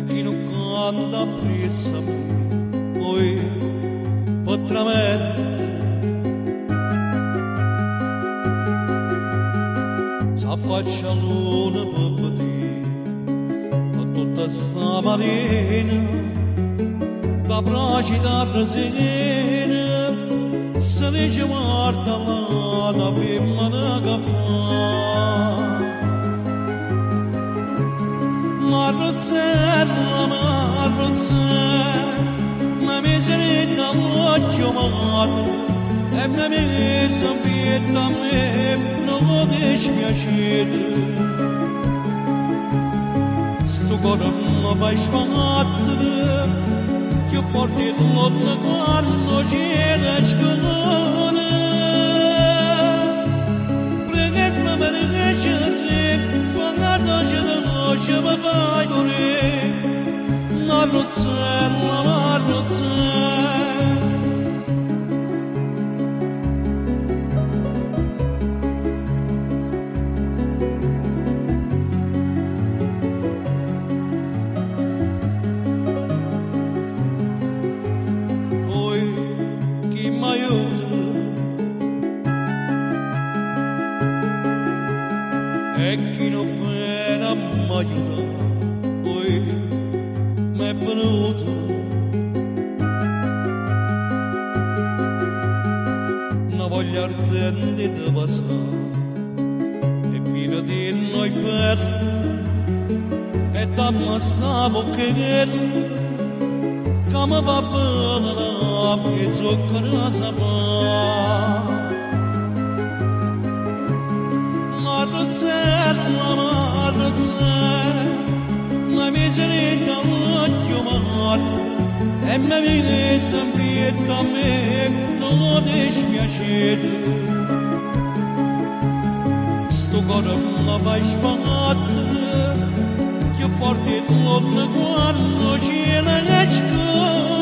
e chi non canta pressa poi potrà mettere s'affaccia l'una per vedere a tutta sta marina da braci da resina se ne ci guarda la femmina che fa Marrozzella, ma mise dall'occhio mato e mi mise in pietà a me, non lo dispiacere. Sto cuore mi fa sbattere, che forte l'onda quando c'era scolone. Preghetemi per che ci sia, quando c'è da noce mi fai morire. Marrozzella, Marrozzella. E chi non viene a aiutare, poi mi è venuto una voglia ardente di passare e fino di noi per e dammi sta bocchetta che mi va bene la zucchero si fa. Marrozzella, Marrozzella, la miseria dall'occhio mato e mi viene sempre a me, non lo dispiacere. Sto cuore mi fa sbattere, che forte l'onda quando c'è la scuola.